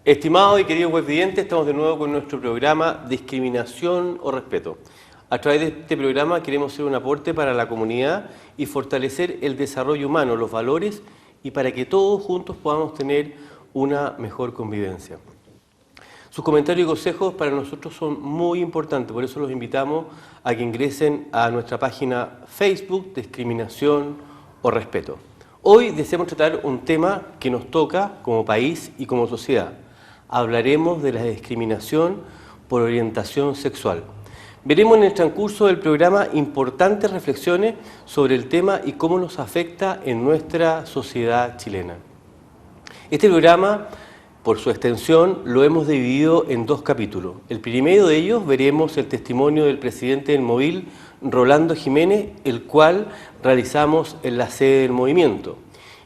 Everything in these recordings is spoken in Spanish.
Estimados y queridos webvidentes, estamos de nuevo con nuestro programa Discriminación o Respeto. A través de este programa queremos hacer un aporte para la comunidad y fortalecer el desarrollo humano, los valores y para que todos juntos podamos tener una mejor convivencia. Sus comentarios y consejos para nosotros son muy importantes, por eso los invitamos a que ingresen a nuestra página Facebook Discriminación o Respeto. Hoy deseamos tratar un tema que nos toca como país y como sociedad. Hablaremos de la discriminación por orientación sexual. Veremos en el transcurso del programa importantes reflexiones sobre el tema y cómo nos afecta en nuestra sociedad chilena. Este programa, por su extensión, lo hemos dividido en dos capítulos. El primero de ellos veremos el testimonio del presidente del Móvil, Rolando Jiménez, el cual realizamos en la sede del movimiento.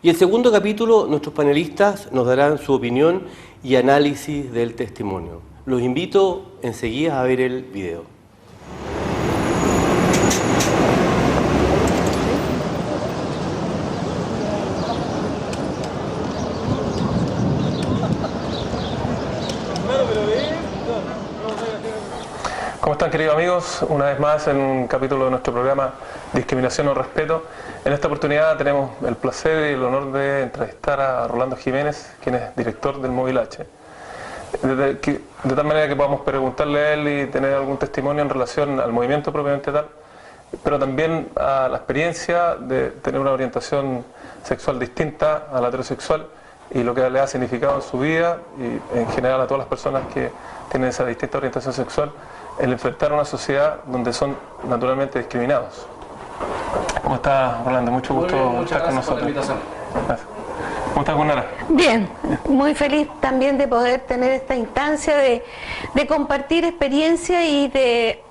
Y el segundo capítulo, nuestros panelistas nos darán su opinión y análisis del testimonio. Los invito enseguida a ver el video. ¿Cómo están, queridos amigos? Una vez más en un capítulo de nuestro programa Discriminación o Respeto. En esta oportunidad tenemos el placer y el honor de entrevistar a Rolando Jiménez, quien es director del Móvil H. De tal manera que podamos preguntarle a él y tener algún testimonio en relación al movimiento propiamente tal, pero también a la experiencia de tener una orientación sexual distinta a la heterosexual y lo que le ha significado en su vida y en general a todas las personas que tienen esa distinta orientación sexual, el enfrentar una sociedad donde son naturalmente discriminados. ¿Cómo estás, Rolando? Mucho gusto estar con nosotros. Gracias. ¿Cómo estás, Gunara? Bien, muy feliz también de poder tener esta instancia de compartir experiencia y de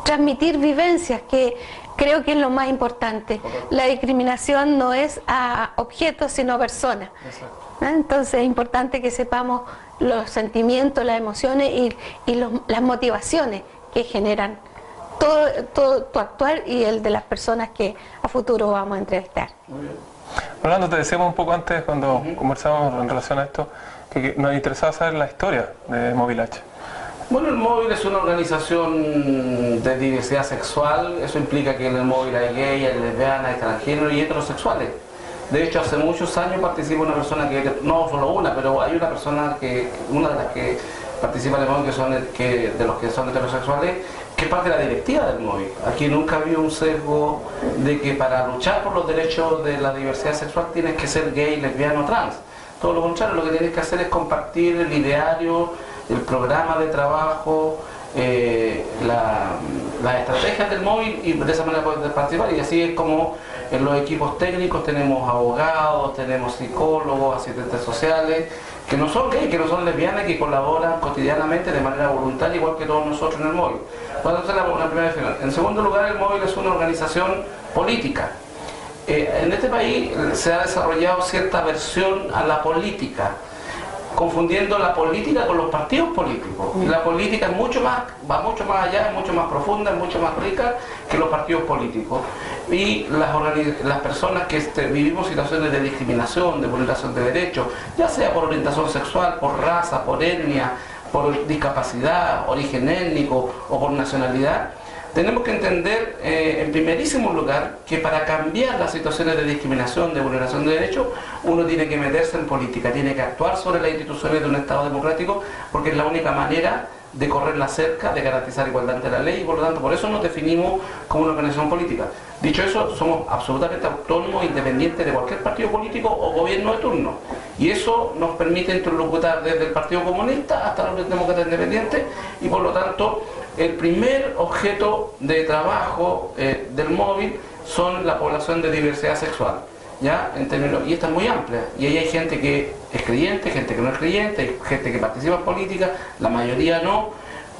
transmitir vivencias, que creo que es lo más importante. La discriminación no es a objetos, sino a personas. Entonces es importante que sepamos los sentimientos, las emociones y las motivaciones que generan todo tu actuar y el de las personas que a futuro vamos a entrevistar. Muy bien. Rolando, te decíamos un poco antes cuando conversamos en relación a esto que nos interesaba saber la historia de Móvil H. Bueno, el Móvil es una organización de diversidad sexual. Eso implica que en el Móvil hay gay, hay lesbianas, hay transgénero y heterosexuales. De hecho, hace muchos años participa una persona que, no solo una, pero hay una persona una de las que participa en el Móvil, de los que son heterosexuales, que es parte de la directiva del Móvil. Aquí nunca ha habido un sesgo de que para luchar por los derechos de la diversidad sexual tienes que ser gay, lesbiano, trans. Todo lo contrario, lo que tienes que hacer es compartir el ideario, el programa de trabajo, las estrategias del Móvil, y de esa manera poder participar. Y así es como en los equipos técnicos tenemos abogados, tenemos psicólogos, asistentes sociales, que no son gays, que no son lesbianas, que colaboran cotidianamente de manera voluntaria, igual que todos nosotros en el Móvil. Bueno, esa es la primera definición. En segundo lugar, el Móvil es una organización política. En este país se ha desarrollado cierta aversión a la política, confundiendo la política con los partidos políticos. Y la política es va mucho más allá, es mucho más profunda, es mucho más rica que los partidos políticos. Y las personas que vivimos situaciones de discriminación, de vulneración de derechos, ya sea por orientación sexual, por raza, por etnia, por discapacidad, origen étnico o por nacionalidad, tenemos que entender en primerísimo lugar que para cambiar las situaciones de discriminación, de vulneración de derechos, uno tiene que meterse en política, tiene que actuar sobre las instituciones de un Estado democrático, porque es la única manera de correr la cerca, de garantizar igualdad ante la ley, y por lo tanto por eso nos definimos como una organización política. Dicho eso, somos absolutamente autónomos, independientes de cualquier partido político o gobierno de turno, y eso nos permite interlocutar desde el Partido Comunista hasta los demócratas independientes, y por lo tanto el primer objeto de trabajo del Móvil son la población de diversidad sexual, ¿ya? Y esta es muy amplia, y ahí hay gente que es creyente, gente que no es creyente, hay gente que participa en política, la mayoría no,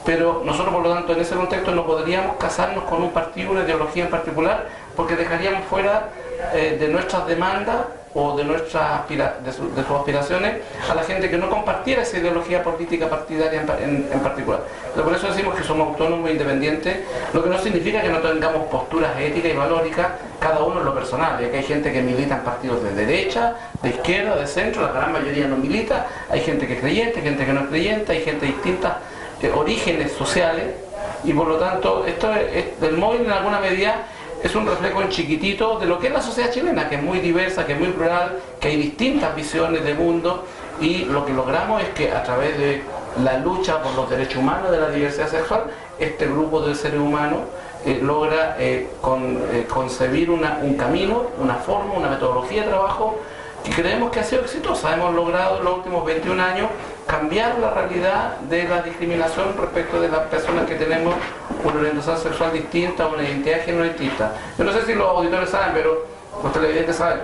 pero nosotros por lo tanto en ese contexto no podríamos casarnos con un partido, una ideología en particular, porque dejaríamos fuera de nuestras demandas o de de sus aspiraciones a la gente que no compartiera esa ideología política partidaria en particular. Entonces, por eso decimos que somos autónomos e independientes, lo que no significa que no tengamos posturas éticas y valóricas, cada uno en lo personal, ya que hay gente que milita en partidos de derecha, de izquierda, de centro, la gran mayoría no milita, hay gente que es creyente, gente que no es creyente, hay gente de distintas orígenes sociales, y por lo tanto el móvil en alguna medida es un reflejo en chiquitito de lo que es la sociedad chilena, que es muy diversa, que es muy plural, que hay distintas visiones de mundo, y lo que logramos es que a través de la lucha por los derechos humanos de la diversidad sexual, este grupo de seres humanos logra concebir un camino, una forma, una metodología de trabajo que creemos que ha sido exitosa. Hemos logrado en los últimos 21 años cambiar la realidad de la discriminación respecto de las personas que tenemos una orientación sexual distinta, una identidad de género distinta. Yo no sé si los auditores saben, pero los televidentes saben,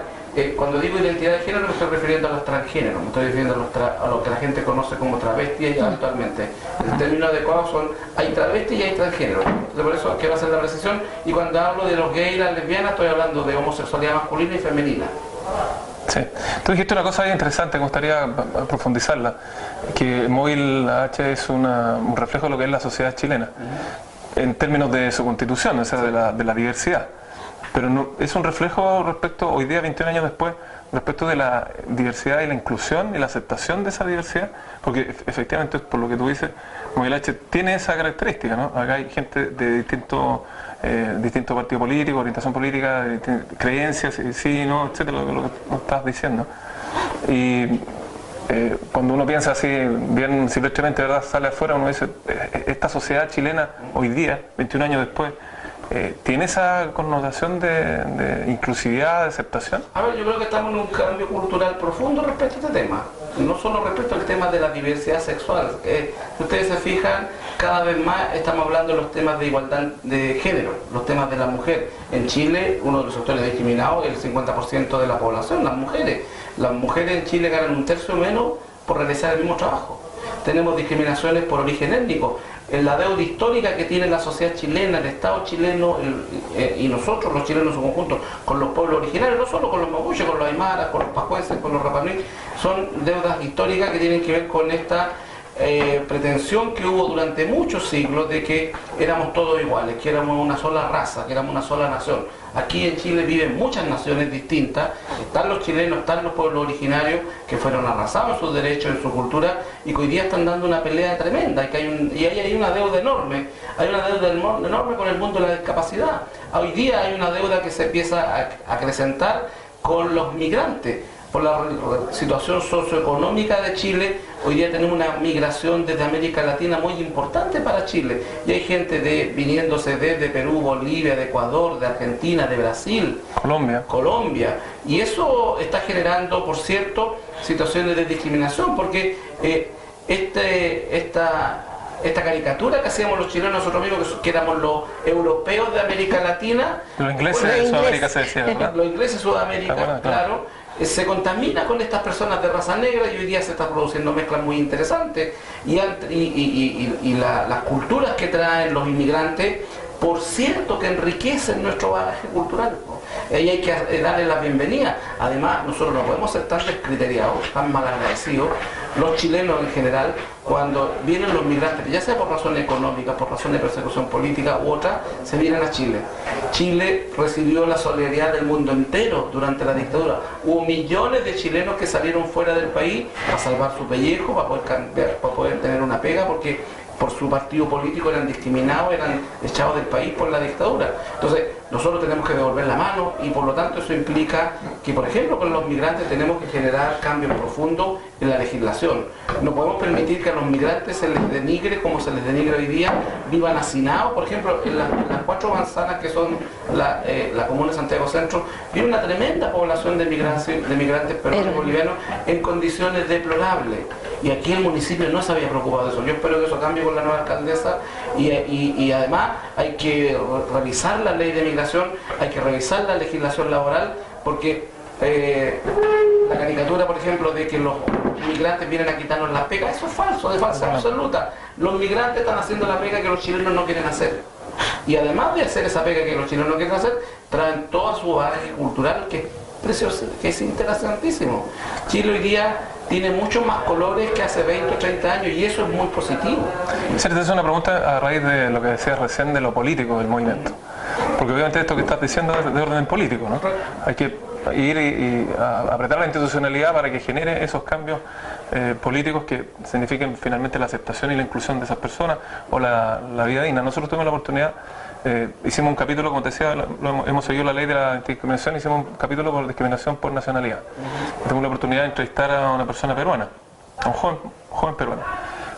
cuando digo identidad de género me estoy refiriendo a los transgéneros, me estoy refiriendo a lo que la gente conoce como travestis actualmente. El término adecuado son, hay travestis y hay transgéneros. Entonces, por eso quiero hacer la precisión, y cuando hablo de los gays y las lesbianas estoy hablando de homosexualidad masculina y femenina. Sí. Tú dijiste una cosa bien interesante, me gustaría profundizarla, que Móvil H es un reflejo de lo que es la sociedad chilena, en términos de su constitución, o sea, de la diversidad. Pero no, es un reflejo respecto, hoy día, 21 años después, respecto de la diversidad y la inclusión y la aceptación de esa diversidad, porque efectivamente, por lo que tú dices, Móvil H tiene esa característica, ¿no? Acá hay gente de distintos partidos políticos, orientación política, creencias, sí, no, etcétera, lo que nos estás diciendo. Y cuando uno piensa así, bien silvestremente, ¿verdad?, sale afuera, uno dice, esta sociedad chilena hoy día, 21 años después, ¿tiene esa connotación de inclusividad, de aceptación? A ver, yo creo que estamos en un cambio cultural profundo respecto a este tema. No solo respecto al tema de la diversidad sexual. Si ustedes se fijan, cada vez más estamos hablando de los temas de igualdad de género, los temas de la mujer. En Chile, uno de los sectores discriminados es el 50% de la población, las mujeres. Las mujeres en Chile ganan 1/3 menos por realizar el mismo trabajo. Tenemos discriminaciones por origen étnico. En la deuda histórica que tiene la sociedad chilena, el Estado chileno y nosotros los chilenos en su conjunto con los pueblos originarios, no solo con los mapuches, con los aymaras, con los pacuenses, con los rapanui, son deudas históricas que tienen que ver con esta pretensión que hubo durante muchos siglos de que éramos todos iguales, que éramos una sola raza, que éramos una sola nación. Aquí en Chile viven muchas naciones distintas, están los chilenos, están los pueblos originarios que fueron arrasados en sus derechos, en su cultura, y que hoy día están dando una pelea tremenda, y ahí hay una deuda enorme, enorme con el mundo de la discapacidad. Hoy día hay una deuda que se empieza a acrecentar con los migrantes. Por la situación socioeconómica de Chile, hoy día tenemos una migración desde América Latina muy importante para Chile. Y hay gente viniéndose desde Perú, Bolivia, de Ecuador, de Argentina, de Brasil, Colombia. Y eso está generando, por cierto, situaciones de discriminación, porque esta caricatura que hacíamos los chilenos, nosotros mismos, que éramos los europeos de América Latina. Los ingleses de Sudamérica se decía, ¿verdad? Los ingleses de Sudamérica, claro. Se contamina con estas personas de raza negra, y hoy día se están produciendo mezclas muy interesantes, y las culturas que traen los inmigrantes, por cierto, que enriquecen nuestro bagaje cultural. Ahí hay que darle la bienvenida. Además, nosotros no podemos ser tan descriteriados, tan mal agradecidos, los chilenos en general, cuando vienen los migrantes, ya sea por razones económicas, por razones de persecución política u otra, se vienen a Chile. Chile recibió la solidaridad del mundo entero durante la dictadura. Hubo millones de chilenos que salieron fuera del país para salvar su pellejo, para poder tener una pega, porque por su partido político eran discriminados, eran echados del país por la dictadura. Entonces, nosotros tenemos que devolver la mano, y por lo tanto eso implica que, por ejemplo, con los migrantes tenemos que generar cambios profundos en la legislación. No podemos permitir que a los migrantes se les denigre como se les denigra hoy día, vivan hacinados. Por ejemplo, en las 4 manzanas que son la comuna de Santiago Centro, vive una tremenda población de migrantes peruanos y bolivianos en condiciones deplorables. Y aquí el municipio no se había preocupado de eso. Yo espero que eso cambie con la nueva alcaldesa, y además hay que revisar la ley de migración, hay que revisar la legislación laboral, porque la caricatura, por ejemplo, de que los migrantes vienen a quitarnos la pega, eso es falso, de falsa absoluta. Los migrantes están haciendo la pega que los chilenos no quieren hacer. Y además de hacer esa pega que los chilenos no quieren hacer, traen toda su bagaje cultural, que precioso, que es interesantísimo. Chile hoy día tiene muchos más colores que hace 20 o 30 años y eso es muy positivo. Sergio, te hace una pregunta a raíz de lo que decías recién de lo político del movimiento. Porque obviamente esto que estás diciendo es de orden político, ¿no? Hay que ir y apretar la institucionalidad para que genere esos cambios políticos que signifiquen finalmente la aceptación y la inclusión de esas personas o la vida digna. Nosotros tuvimos la oportunidad, hicimos un capítulo, como te decía, hemos seguido la ley de la discriminación, hicimos un capítulo por discriminación por nacionalidad. Tuvimos la oportunidad de entrevistar a una persona peruana, a un joven peruano,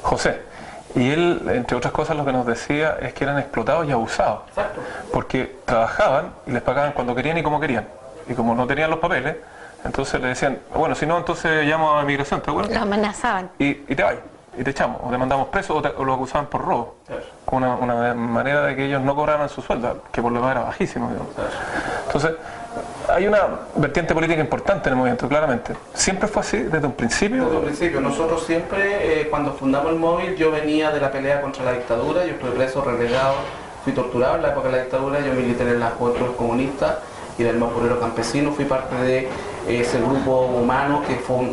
José. Y él, entre otras cosas, lo que nos decía es que eran explotados y abusados. Exacto. Porque trabajaban y les pagaban cuando querían y como querían. Y como no tenían los papeles, entonces le decían, bueno, si no, entonces llamo a inmigración, ¿te acuerdas? Lo amenazaban. Y te vas, y te echamos, o te mandamos preso, o lo acusaban por robo. Como una manera de que ellos no cobraran su sueldo, que por lo demás era bajísimo, digamos. Entonces, hay una vertiente política importante en el movimiento, claramente. ¿Siempre fue así desde un principio? Desde un principio. Nosotros siempre, cuando fundamos el móvil, yo venía de la pelea contra la dictadura, yo estuve preso, relegado, fui torturado en la época de la dictadura, yo milité en las Juventudes Comunistas y del Mapurero Campesino, fui parte de ese grupo humano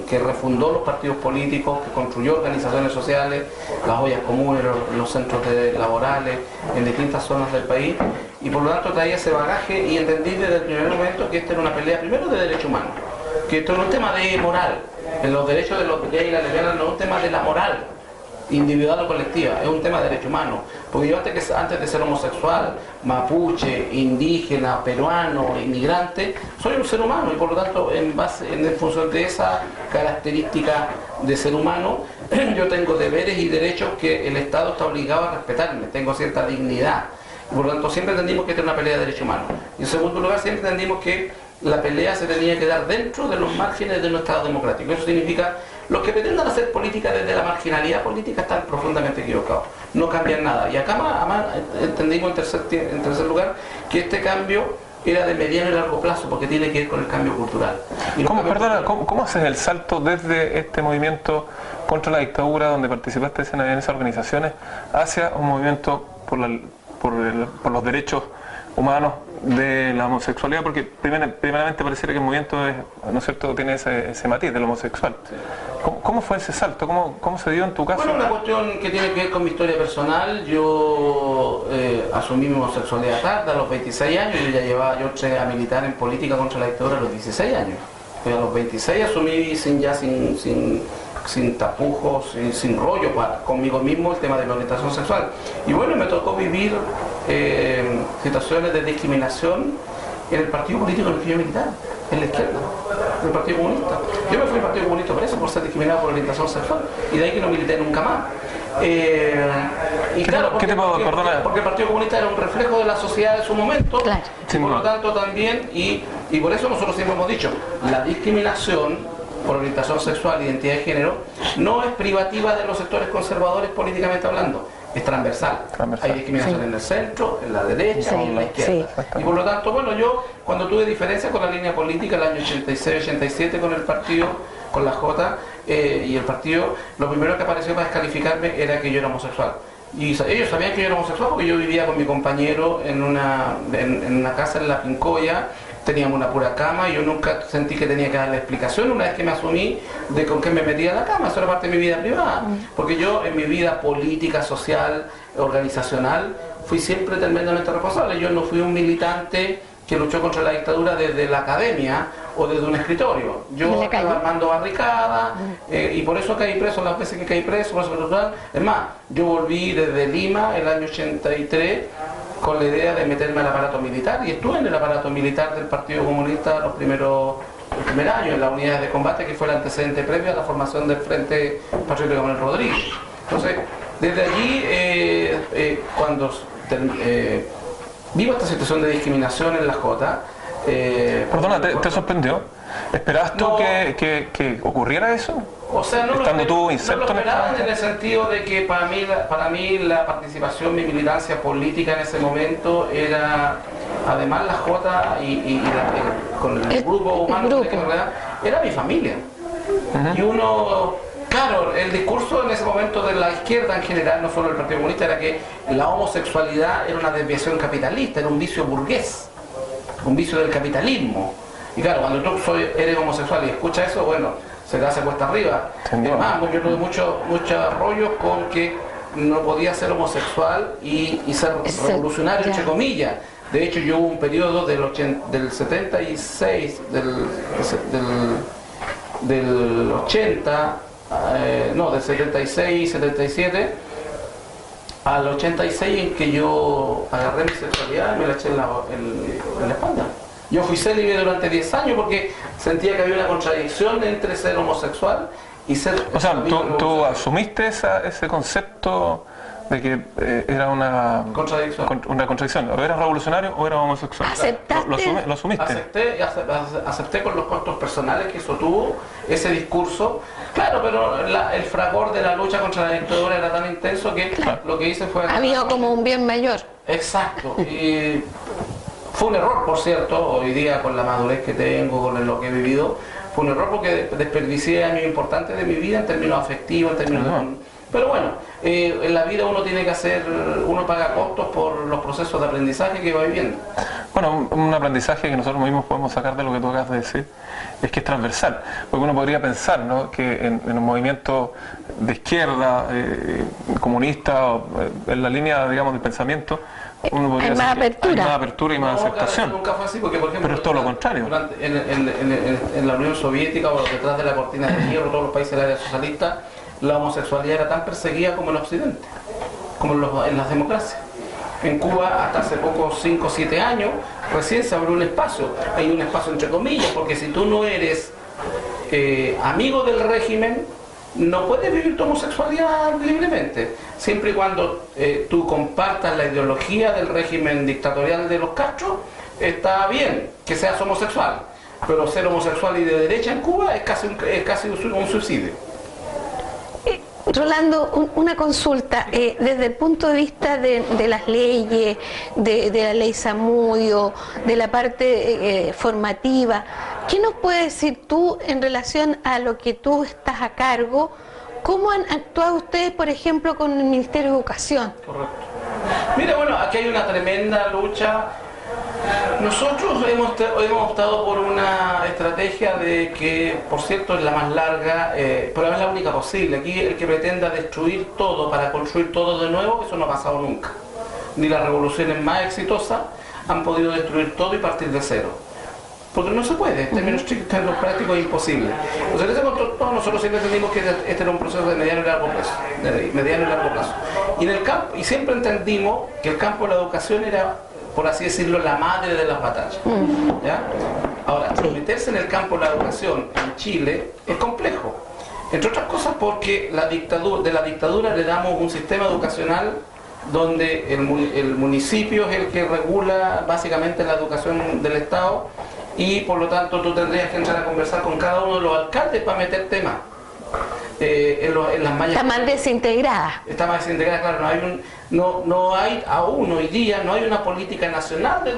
que refundó los partidos políticos, que construyó organizaciones sociales, las ollas comunes, los centros laborales en distintas zonas del país, y por lo tanto traía ese bagaje y entendí desde el primer momento que esta era una pelea primero de derechos humanos, que esto no es un tema de moral, en los derechos de los gays y las lesbianas no es un tema de la moral individual o colectiva, es un tema de derechos humanos, porque yo antes de ser homosexual, mapuche, indígena, peruano, inmigrante, soy un ser humano y por lo tanto en función de esa característica de ser humano, yo tengo deberes y derechos que el Estado está obligado a respetarme, tengo cierta dignidad, y por lo tanto siempre entendimos que esta es una pelea de derechos humanos. Y en segundo lugar siempre entendimos que la pelea se tenía que dar dentro de los márgenes de un Estado democrático. Eso significa, los que pretendan hacer política desde la marginalidad política están profundamente equivocados, no cambian nada. Y acá además entendimos en tercer lugar que este cambio era de mediano y largo plazo, porque tiene que ver con el cambio cultural. ¿Cómo haces el salto desde este movimiento contra la dictadura, donde participaste en esas organizaciones, hacia un movimiento por los derechos humanos de la homosexualidad? Porque primeramente pareciera que el movimiento es, ¿no es cierto?, tiene ese matiz del homosexual. Sí. ¿Cómo fue ese salto? ¿Cómo se dio en tu caso? Bueno, una cuestión que tiene que ver con mi historia personal. Yo asumí mi homosexualidad tarde, a los 26 años. Yo entré a militar en política contra la dictadura a los 16 años. Pero a los 26 asumí sin tapujos, sin rollo conmigo mismo el tema de la orientación sexual. Y bueno, me tocó vivir situaciones de discriminación en el partido político en el que yo militaba, en la izquierda, en el Partido Comunista. Yo me fui al Partido Comunista preso por ser discriminado por orientación sexual y de ahí que no milité nunca más. Y claro, porque el Partido Comunista era un reflejo de la sociedad de su momento, claro. Y por lo tanto también, y por eso nosotros siempre hemos dicho, la discriminación por orientación sexual e identidad de género no es privativa de los sectores conservadores políticamente hablando, es transversal. Hay discriminación en el centro, en la derecha y en la izquierda. Y por lo tanto, bueno, yo cuando tuve diferencias con la línea política el año 86-87 con el partido, con la J y el partido, lo primero que apareció para descalificarme era que yo era homosexual. Y ellos sabían que yo era homosexual porque yo vivía con mi compañero en una casa en La Pincoya. Teníamos una pura cama y yo nunca sentí que tenía que darle explicación una vez que me asumí de con qué me metía en la cama. Eso era parte de mi vida privada, porque yo en mi vida política, social, organizacional, fui siempre tremendamente responsable. Yo no fui un militante que luchó contra la dictadura desde la academia o desde un escritorio. Yo estaba armando barricadas y por eso caí preso las veces que caí preso, por eso, es más, yo volví desde Lima el año 83 con la idea de meterme al aparato militar y estuve en el aparato militar del Partido Comunista el primer año en las unidades de combate, que fue el antecedente previo a la formación del Frente Patriótico Manuel Rodríguez. Entonces, desde allí, cuando vivo esta situación de discriminación en la J. Perdona, ¿te sorprendió? ¿Esperabas tú que ocurriera eso? O sea, no estando tú inserto no lo esperaba en el sentido de que para mí la participación, mi militancia política en ese momento era, además la J con el grupo humano, era mi familia. Y uno, claro, el discurso en ese momento de la izquierda en general, no solo del Partido Comunista, era que la homosexualidad era una desviación capitalista, era un vicio burgués, un vicio del capitalismo. Y claro, cuando tú eres homosexual y escuchas eso, bueno, se te hace cuesta arriba. Es más, yo tuve muchos rollos con que no podía ser homosexual y ser revolucionario, entre comillas. De hecho, yo hubo un periodo del 76, del 80, del 76, 77, al 86 en que yo agarré mi sexualidad y me la eché en la espalda. Yo fui célibe durante 10 años porque sentía que había una contradicción entre ser homosexual y ser... O sea, ¿tú asumiste ese concepto de que era una contradicción? ¿O eras revolucionario o eras homosexual? ¿Aceptaste? ¿Lo asumiste? Acepté con los costos personales que eso tuvo, ese discurso. Claro, pero el fragor de la lucha contra la dictadura era tan intenso que lo que hice fue... Había como un bien mayor. Exacto. Y fue un error, por cierto, hoy día con la madurez que tengo, con lo que he vivido, fue un error porque desperdicié años importantes de mi vida en términos afectivos, en términos de... Pero bueno, en la vida uno tiene que uno paga costos por los procesos de aprendizaje que va viviendo. Bueno, un aprendizaje que nosotros mismos podemos sacar de lo que tú acabas de decir es que es transversal, porque uno podría pensar, ¿no?, que en un movimiento de izquierda, comunista, en la línea, digamos, del pensamiento, uno podría hay más apertura. Hay más apertura y más aceptación. Claro, nunca fue así porque, por ejemplo, pero es todo lo contrario. En la Unión Soviética o detrás de la cortina de hierro, todos los países del área socialista, la homosexualidad era tan perseguida como en Occidente, como en las democracias. En Cuba, hasta hace pocos 5 o 7 años, recién se abrió un espacio. Hay un espacio entre comillas, porque si tú no eres amigo del régimen, no puedes vivir tu homosexualidad libremente. Siempre y cuando tú compartas la ideología del régimen dictatorial de los Castro, está bien que seas homosexual. Pero ser homosexual y de derecha en Cuba es casi un suicidio. Rolando, una consulta, desde el punto de vista de las leyes, de la ley Zamudio, de la parte formativa, ¿qué nos puedes decir tú en relación a lo que tú estás a cargo? ¿Cómo han actuado ustedes, por ejemplo, con el Ministerio de Educación? Correcto. Mira, bueno, aquí hay una tremenda lucha. Nosotros hemos optado por una estrategia de que, por cierto, es la más larga, pero es la única posible. Aquí el que pretenda destruir todo para construir todo de nuevo, eso no ha pasado nunca. Ni las revoluciones más exitosas han podido destruir todo y partir de cero. Porque no se puede, en términos estrictos, en lo práctico es imposible. Entonces, en ese contexto, nosotros siempre entendimos que este era un proceso de mediano y largo plazo. Y, y siempre entendimos que el campo de la educación era, por así decirlo, la madre de las batallas. ¿Ya? Ahora, meterse en el campo de la educación en Chile es complejo. Entre otras cosas porque de la dictadura le damos un sistema educacional donde el municipio es el que regula básicamente la educación del Estado y por lo tanto tú tendrías que entrar a conversar con cada uno de los alcaldes para meter temas. En las mallas. Está más desintegrada. Está más desintegrada, claro. No hay aún hoy día, no hay una política nacional de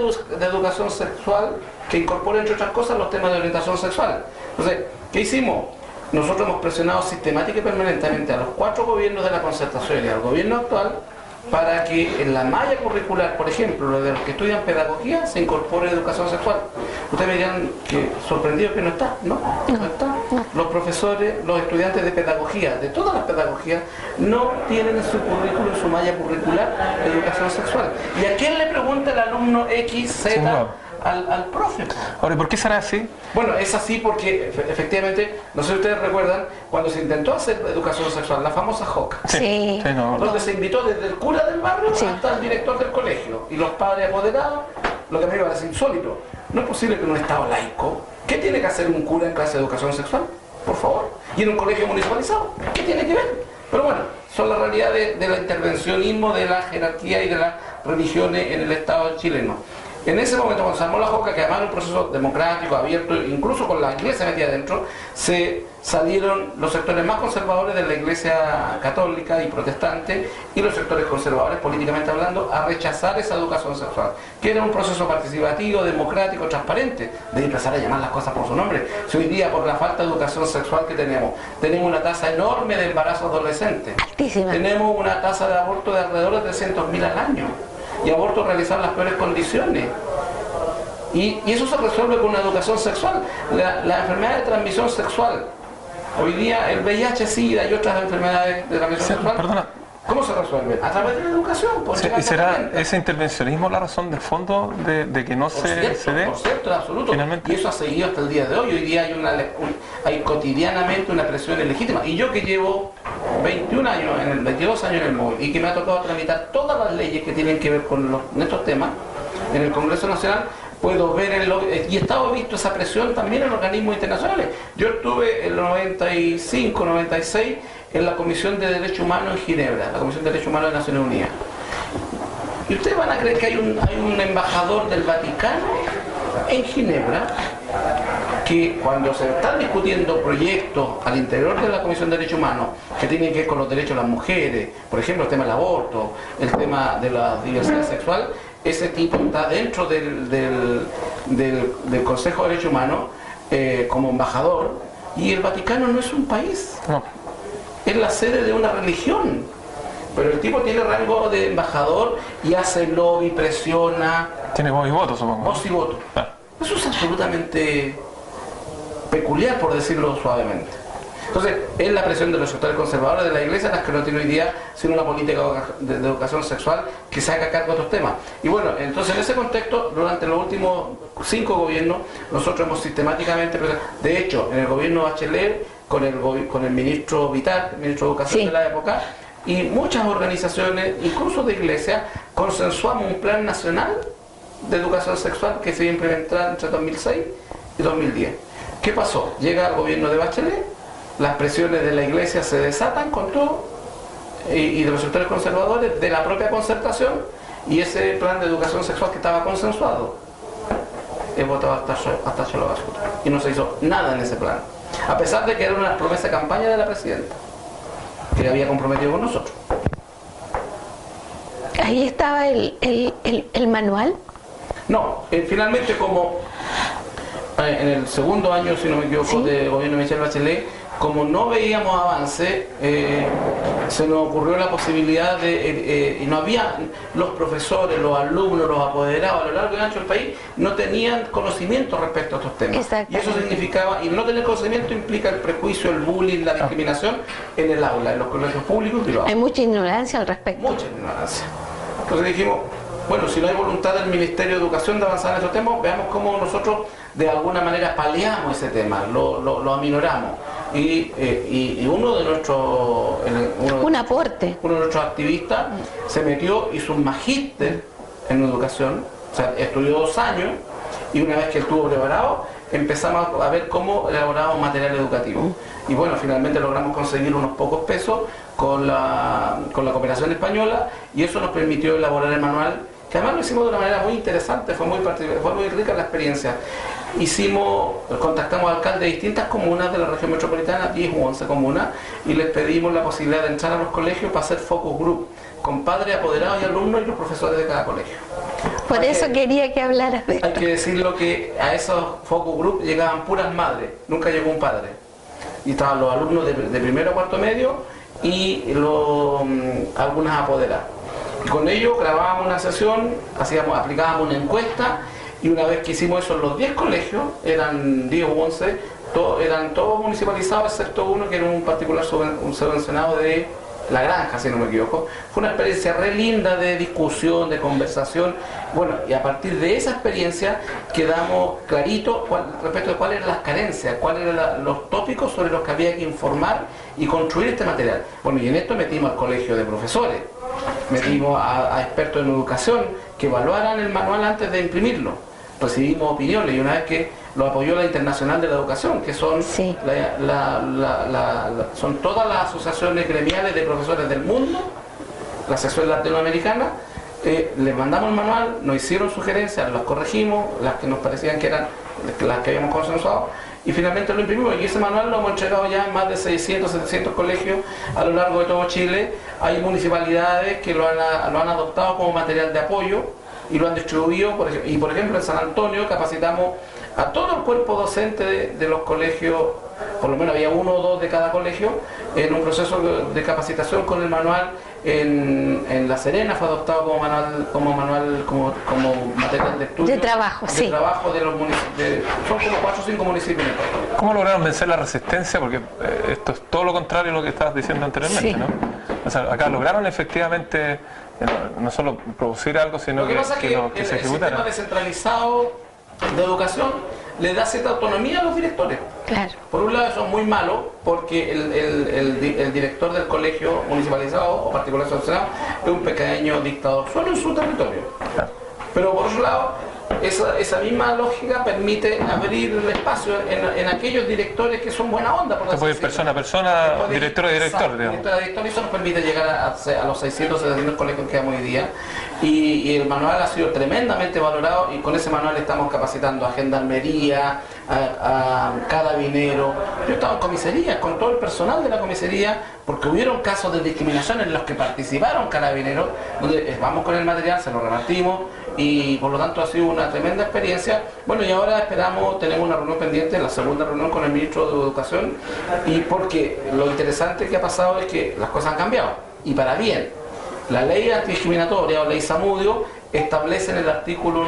educación sexual que incorpore, entre otras cosas, los temas de orientación sexual. Entonces, ¿qué hicimos? Nosotros hemos presionado sistemática y permanentemente a los 4 gobiernos de la concertación y al gobierno actual para que en la malla curricular, por ejemplo, de los que estudian pedagogía, se incorpore educación sexual. Ustedes me dirán que sorprendidos que no está, ¿no? No está. Los profesores, los estudiantes de pedagogía, de todas las pedagogías, no tienen en su currículo, en su malla curricular, educación sexual. ¿Y a quién le pregunta el alumno X, Z? Al profe. Ahora, ¿por qué será así? Bueno, es así porque efectivamente, no sé si ustedes recuerdan, cuando se intentó hacer educación sexual, la famosa JOC, sí. Donde se invitó desde el cura del barrio hasta el director del colegio y los padres apoderados, lo que a mí me parece insólito. No es posible que en un estado laico, ¿qué tiene que hacer un cura en clase de educación sexual? Por favor. Y en un colegio municipalizado, ¿qué tiene que ver? Pero bueno, son las realidades del intervencionismo, de la jerarquía y de las religiones en el Estado chileno. En ese momento, cuando se armó la JOCA, que además era un proceso democrático, abierto, incluso con la iglesia metida adentro, se salieron los sectores más conservadores de la iglesia católica y protestante y los sectores conservadores, políticamente hablando, a rechazar esa educación sexual, que era un proceso participativo, democrático, transparente, de empezar a llamar las cosas por su nombre. Si hoy día, por la falta de educación sexual que tenemos una tasa enorme de embarazo adolescente, altísima. Tenemos una tasa de aborto de alrededor de 300.000 al año, y abortos realizados en las peores condiciones. Y eso se resuelve con una educación sexual. La enfermedad de transmisión sexual, hoy día el VIH, SIDA y otras enfermedades de transmisión sexual, Perdona. ¿cómo se resuelven? A través de la educación. ¿Y será ese intervencionismo la razón de fondo de que no se dé? Por cierto, en absoluto. Finalmente. Y eso ha seguido hasta el día de hoy. Hoy día hay cotidianamente una presión ilegítima. Y yo que llevo 21 años, 22 años en el móvil, y que me ha tocado tramitar todas las leyes que tienen que ver con estos temas en el Congreso Nacional, puedo ver y he estado visto esa presión también en organismos internacionales. Yo estuve en el 95, 96 en la Comisión de Derechos Humanos en Ginebra, la Comisión de Derechos Humanos de Naciones Unidas. ¿Y ustedes van a creer que hay un embajador del Vaticano en Ginebra que cuando se están discutiendo proyectos al interior de la Comisión de Derechos Humanos que tienen que ver con los derechos de las mujeres, por ejemplo el tema del aborto, el tema de la diversidad sexual, ese tipo está dentro del Consejo de Derechos Humanos como embajador, y el Vaticano no es un país, No. es la sede de una religión, pero el tipo tiene rango de embajador y hace lobby, presiona, Tiene voz y voto, supongo. voz y voto. Claro. Eso es absolutamente peculiar, por decirlo suavemente. Entonces, es la presión de los sectores conservadores de la Iglesia las que no tiene hoy día sino una política de educación sexual que se haga cargo de estos temas. Y bueno, entonces en ese contexto, durante los últimos 5 gobiernos, nosotros hemos sistemáticamente, de hecho, en el gobierno Bachelet, con el ministro Vital, ministro de Educación Sí. de la época, y muchas organizaciones, incluso de iglesias, consensuamos un plan nacional de educación sexual que se iba a implementar entre 2006 y 2010. ¿Qué pasó? Llega el gobierno de Bachelet, las presiones de la iglesia se desatan con todo, y de los sectores conservadores, de la propia concertación, y ese plan de educación sexual que estaba consensuado es votado hasta Cholo Basura. Y no se hizo nada en ese plan, a pesar de que era una promesa de campaña de la presidenta que había comprometido con nosotros. Ahí estaba el manual. No, finalmente como en el segundo año, si no me equivoco, ¿Sí? del gobierno de Michelle Bachelet, como no veíamos avance, se nos ocurrió la posibilidad y no había, los profesores, los alumnos, los apoderados a lo largo y ancho del país no tenían conocimiento respecto a estos temas. Y eso significaba, y no tener conocimiento implica el prejuicio, el bullying, la discriminación en el aula, en los colegios públicos y privados. Hay mucha ignorancia al respecto. Mucha ignorancia. Entonces dijimos, bueno, si no hay voluntad del Ministerio de Educación de avanzar en estos temas, veamos cómo nosotros de alguna manera paliamos ese tema, lo aminoramos. Y uno de nuestros Un aporte. uno de nuestros activistas se metió, hizo un magíster en educación, o sea, estudió 2 años, y una vez que estuvo preparado, empezamos a ver cómo elaborábamos material educativo. Y bueno, finalmente logramos conseguir unos pocos pesos con la cooperación española, y eso nos permitió elaborar el manual, que además lo hicimos de una manera muy interesante, fue muy rica la experiencia. Contactamos alcaldes de distintas comunas de la región metropolitana, 10 u 11 comunas, y les pedimos la posibilidad de entrar a los colegios para hacer focus group con padres, apoderados y alumnos y los profesores de cada colegio. Por eso quería que hablaras de esto. Hay que decirlo que a esos focus group llegaban puras madres, nunca llegó un padre. Y estaban los alumnos de primero a cuarto medio y algunas apoderadas. Y con ellos grabábamos una sesión, aplicábamos una encuesta, y una vez que hicimos eso en los 10 colegios, eran 10 u 11, eran todos municipalizados, excepto uno que era un particular un subvencionado de La Granja, si no me equivoco. Fue una experiencia re linda de discusión, de conversación. Bueno, y a partir de esa experiencia quedamos claritos respecto de cuáles eran las carencias, cuáles eran los tópicos sobre los que había que informar y construir este material. Bueno, y en esto metimos al colegio de profesores, metimos a expertos en educación que evaluaran el manual antes de imprimirlo. Recibimos opiniones, y una vez que lo apoyó la Internacional de la Educación, que son, Sí. son todas las asociaciones gremiales de profesores del mundo, la sección latinoamericana, les mandamos el manual, nos hicieron sugerencias, las corregimos, las que nos parecían que eran las que habíamos consensuado, y finalmente lo imprimimos, y ese manual lo hemos entregado ya en más de 600, 700 colegios a lo largo de todo Chile. Hay municipalidades que lo han adoptado como material de apoyo y lo han distribuido, y por ejemplo en San Antonio capacitamos a todo el cuerpo docente de los colegios, por lo menos había 1 o 2 de cada colegio, en un proceso de capacitación con el manual en La Serena fue adoptado como material de estudio. De trabajo, sí. De trabajo de los municipios. Son como 4 o 5 municipios. ¿Cómo lograron vencer la resistencia? Porque esto es todo lo contrario a lo que estabas diciendo anteriormente, Sí. ¿no? O sea, acá lograron efectivamente no solo producir algo, sino Lo que pasa es que que se el sistema ejecutara. descentralizado de educación le da cierta autonomía a los directores. Claro. Por un lado eso es muy malo porque el director del colegio municipalizado o particular sancionado es un pequeño dictador solo en su territorio. Claro. Pero por otro lado, esa misma lógica permite abrir el espacio en aquellos directores que son buena onda. Por Se puede así ir persona a decirlo. persona, director a director, Exacto, digamos. director a director, y eso nos permite llegar a los 600 700 colegios que hay hoy día. Y el manual ha sido tremendamente valorado y con ese manual estamos capacitando a gendarmería, a carabinero. Yo he estado en comisaría con todo el personal de la comisaría porque hubieron casos de discriminación en los que participaron carabineros, donde vamos con el material, se lo repartimos y por lo tanto ha sido una tremenda experiencia. Bueno, y ahora tenemos una reunión pendiente, la segunda reunión con el ministro de Educación, y porque lo interesante que ha pasado es que las cosas han cambiado y para bien. La ley antidiscriminatoria o ley Zamudio establece en el artículo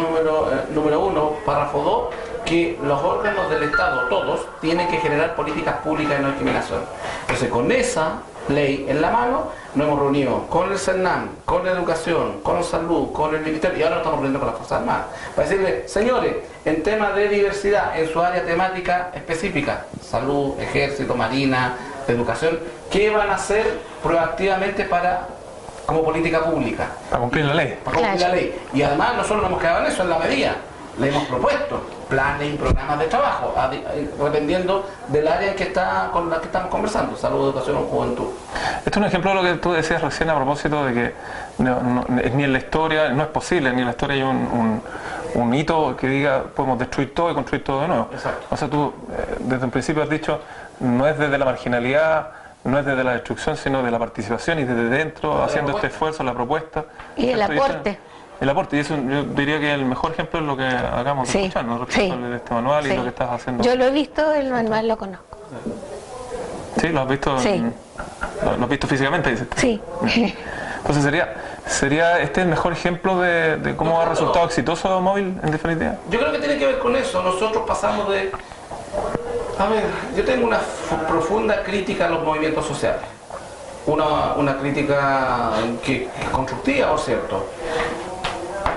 número 1, párrafo 2, que los órganos del Estado, todos, tienen que generar políticas públicas de no discriminación. Entonces, con esa ley en la mano, nos hemos reunido con el CERNAM, con la Educación, con Salud, con el Ministerio, y ahora nos estamos reuniendo con las Fuerzas Armadas, para decirles, señores, en temas de diversidad, en su área temática específica, Salud, Ejército, Marina, Educación, ¿qué van a hacer proactivamente como política pública? Para cumplir la ley. Para cumplir Claro. la ley. Y además nosotros no hemos quedado en eso, en la medida. Le hemos propuesto planes y programas de trabajo, dependiendo del área con la que estamos conversando, salud, educación o juventud. Esto es un ejemplo de lo que tú decías recién a propósito de que ni en la historia, no es posible, ni en la historia hay un hito que diga podemos destruir todo y construir todo de nuevo. Exacto. O sea, tú desde un principio has dicho, no es desde la marginalidad, no es desde la destrucción, sino de la participación y desde dentro, haciendo este esfuerzo, la propuesta. Y el ¿cierto? aporte. El aporte, y eso yo diría que el mejor ejemplo es lo que acabamos de Sí, escuchar, ¿no? Respecto sí, de este manual sí. y lo que estás haciendo. Yo lo he visto, el manual lo conozco. ¿Sí? ¿Lo has visto? Sí. ¿Lo has visto físicamente, dices? Sí. Entonces sería este el mejor ejemplo de cómo ha resultado exitoso móvil en definitiva. Yo creo que tiene que ver con eso. Nosotros pasamos de... A ver, yo tengo una profunda crítica a los movimientos sociales. Una crítica que constructiva, por cierto.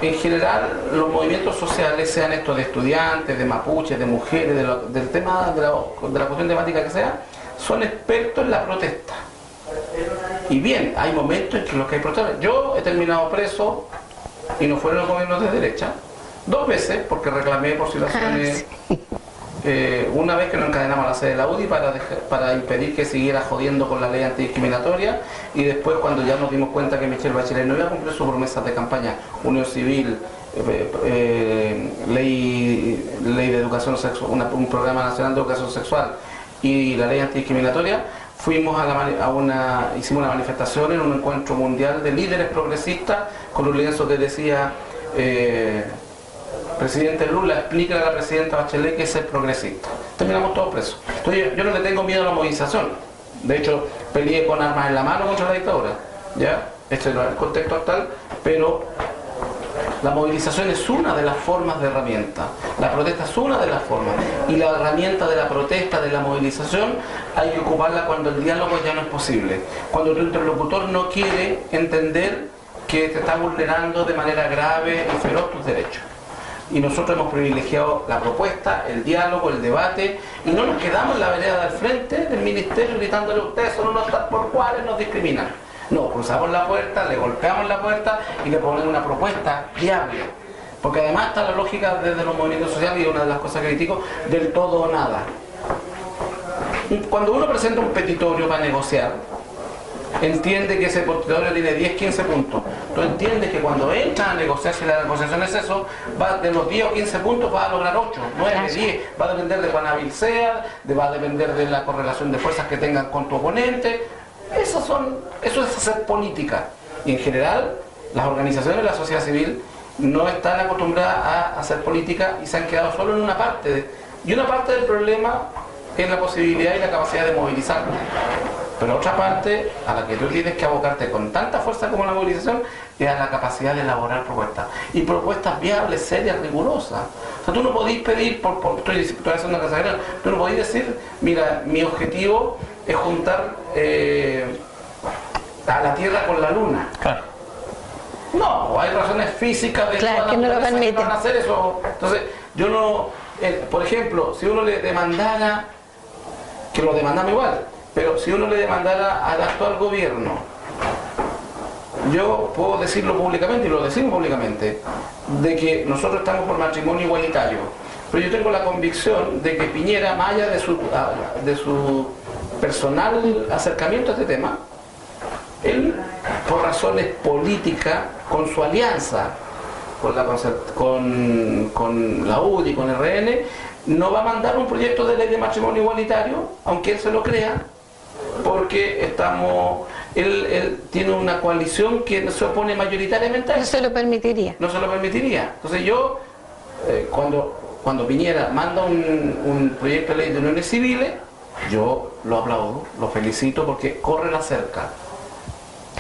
En general, los movimientos sociales, sean estos de estudiantes, de mapuches, de mujeres, del tema de la cuestión temática que sea, son expertos en la protesta. Y bien, hay momentos en que los que hay protestas. Yo he terminado preso, y no fueron los gobiernos de derecha, 2 veces, porque reclamé por situaciones... una vez que nos encadenamos a la sede de la UDI para impedir que siguiera jodiendo con la ley antidiscriminatoria, y después cuando ya nos dimos cuenta que Michelle Bachelet no iba a cumplir sus promesas de campaña, Unión Civil, ley de educación sexual, un programa nacional de educación sexual y la ley antidiscriminatoria, fuimos hicimos una manifestación en un encuentro mundial de líderes progresistas con un lienzo que decía presidente Lula, explícale a la presidenta Bachelet que es ser progresista. Terminamos todos presos. Entonces yo no le tengo miedo a la movilización. De hecho, peleé con armas en la mano contra la dictadura. ¿Ya? Este no es el contexto actual, pero la movilización es una de las formas de herramienta. La protesta es una de las formas. Y la herramienta de la protesta, de la movilización, hay que ocuparla cuando el diálogo ya no es posible. Cuando tu interlocutor no quiere entender que te está vulnerando de manera grave y feroz tus derechos. Y nosotros hemos privilegiado la propuesta, el diálogo, el debate, y no nos quedamos en la vereda del frente del ministerio gritándole: ustedes son unos tal por cuales nos discriminan. No, cruzamos la puerta, le golpeamos la puerta y le ponemos una propuesta viable. Porque además está la lógica desde los movimientos sociales, y una de las cosas que critico, del todo o nada. Cuando uno presenta un petitorio para negociar, entiende que ese petitorio tiene 10, 15 puntos. Tú entiendes que cuando entras a negociar, si la negociación es eso, de los 10 o 15 puntos vas a lograr 8, 9, 10. Va a depender de cuán hábil sea, va a depender de la correlación de fuerzas que tengan con tu oponente. Eso es hacer política. Y en general, las organizaciones de la sociedad civil no están acostumbradas a hacer política y se han quedado solo en una parte. Y una parte del problema es la posibilidad y la capacidad de movilizar. Pero otra parte a la que tú tienes que abocarte con tanta fuerza como la movilización es a la capacidad de elaborar propuestas. Y propuestas viables, serias, rigurosas. O sea, tú no podís pedir, estoy haciendo una casa, tú no podís decir, mira, mi objetivo es juntar a la Tierra con la Luna. Claro. No, hay razones físicas de claro, que no lo permiten. van a hacer eso. Entonces, yo no, por ejemplo, si uno le demandara, que lo demandamos igual, pero si uno le demandara al actual gobierno, yo puedo decirlo públicamente, y lo decimos públicamente, de que nosotros estamos por matrimonio igualitario, pero yo tengo la convicción de que Piñera, más allá de su personal acercamiento a este tema, él, por razones políticas, con su alianza con la UDI, con el RN, no va a mandar un proyecto de ley de matrimonio igualitario, aunque él se lo crea, porque él tiene una coalición que se opone mayoritariamente a No eso. se lo permitiría. No se lo permitiría. Entonces yo, cuando Piñera manda un proyecto de ley de uniones civiles, yo lo aplaudo, lo felicito porque corre la cerca.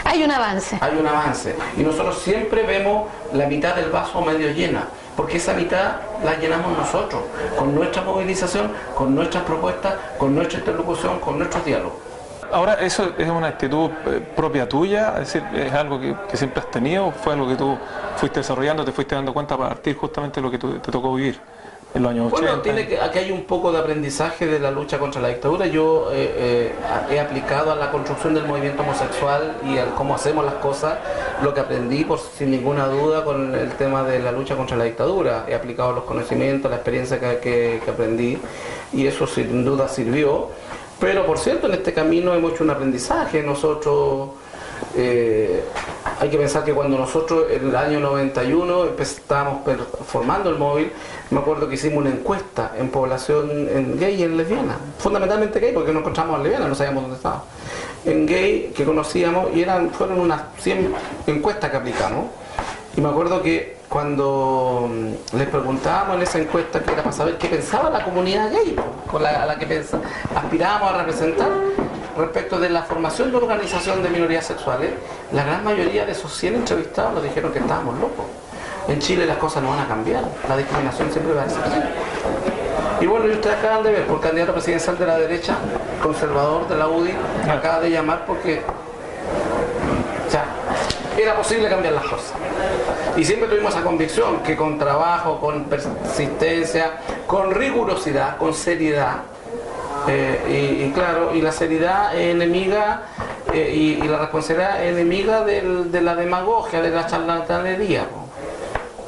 Hay un avance. Hay un avance. Y nosotros siempre vemos la mitad del vaso medio llena, porque esa mitad la llenamos nosotros, con nuestra movilización, con nuestras propuestas, con nuestra interlocución, con nuestros diálogos. Ahora, ¿eso es una actitud propia tuya? Es decir, ¿es algo que siempre has tenido o fue algo que tú fuiste desarrollando, te fuiste dando cuenta a partir justamente de lo que te tocó vivir en los años 80? Bueno, aquí hay un poco de aprendizaje de la lucha contra la dictadura. Yo he aplicado a la construcción del movimiento homosexual y a cómo hacemos las cosas lo que aprendí, sin ninguna duda, con el tema de la lucha contra la dictadura. He aplicado los conocimientos, la experiencia que aprendí, y eso sin duda sirvió. Pero por cierto, en este camino hemos hecho un aprendizaje. Nosotros, hay que pensar que cuando nosotros en el año 91 estábamos formando el móvil, me acuerdo que hicimos una encuesta en población gay y en lesbiana, fundamentalmente gay porque no encontramos a lesbianas, no sabíamos dónde estaba, en gay que conocíamos, y fueron unas 100 encuestas que aplicamos. Y me acuerdo que cuando les preguntábamos en esa encuesta, que era para saber qué pensaba la comunidad gay, a la que aspirábamos a representar, respecto de la formación de organización de minorías sexuales, la gran mayoría de esos 100 entrevistados nos dijeron que estábamos locos. En Chile las cosas no van a cambiar, la discriminación siempre va a ser así. Y bueno, y ustedes acaban de ver, por candidato presidencial de la derecha, conservador de la UDI, acaba de llamar porque ya era posible cambiar las cosas. Y siempre tuvimos esa convicción que con trabajo, con persistencia, con rigurosidad, con seriedad, y claro, y la seriedad es enemiga, y la responsabilidad es enemiga de la demagogia, de la charlatanería.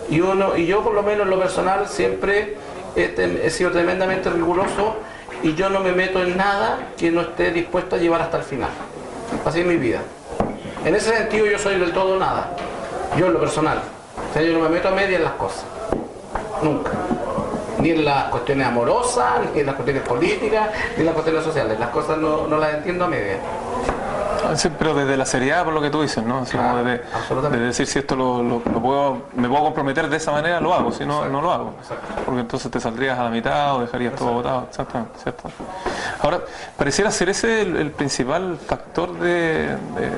Y yo por lo menos en lo personal siempre he sido tremendamente riguroso, y yo no me meto en nada que no esté dispuesto a llevar hasta el final. Así es mi vida. En ese sentido yo soy del todo nada, yo en lo personal. O sea, yo no me meto a medias en las cosas, nunca. Ni en las cuestiones amorosas, ni en las cuestiones políticas, ni en las cuestiones sociales. Las cosas no las entiendo a medias. Sí, pero desde la seriedad, por lo que tú dices, ¿no? Así como de decir, si esto me puedo comprometer de esa manera, lo hago, si no, no lo hago. Porque entonces te saldrías a la mitad o dejarías todo votado. Exactamente, ¿cierto? Ahora, pareciera ser ese el principal factor de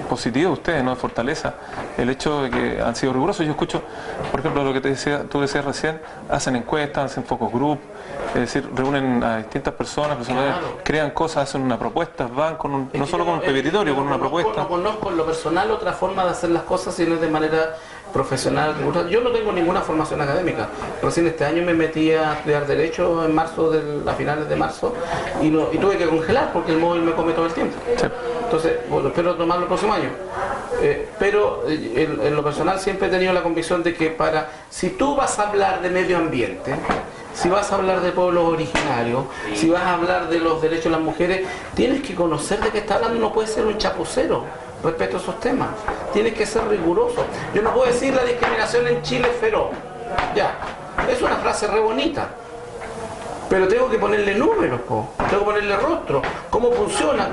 positivo de ustedes, ¿no? De fortaleza, el hecho de que han sido rigurosos. Yo escucho, por ejemplo, lo que tú decías recién, hacen encuestas, hacen focus group, es decir, reúnen a distintas personas, Claro. crean cosas, hacen una propuesta, van con no solo con un pepetitorio, con una propuesta. No conozco en lo personal otra forma de hacer las cosas si no es de manera profesional. Yo no tengo ninguna formación académica. Recién este año me metí a estudiar Derecho en marzo, a finales de marzo, y tuve que congelar porque el móvil me come todo el tiempo. Sí. Entonces, bueno, espero tomarlo el próximo año. Pero en lo personal siempre he tenido la convicción de que si tú vas a hablar de medio ambiente, si vas a hablar de pueblos originarios, si vas a hablar de los derechos de las mujeres, tienes que conocer de qué está hablando, no puedes ser un chapucero respecto a esos temas. Tienes que ser riguroso. Yo no puedo decir la discriminación en Chile es feroz. Ya, es una frase re bonita. Pero tengo que ponerle números, tengo que ponerle rostro, cómo funciona,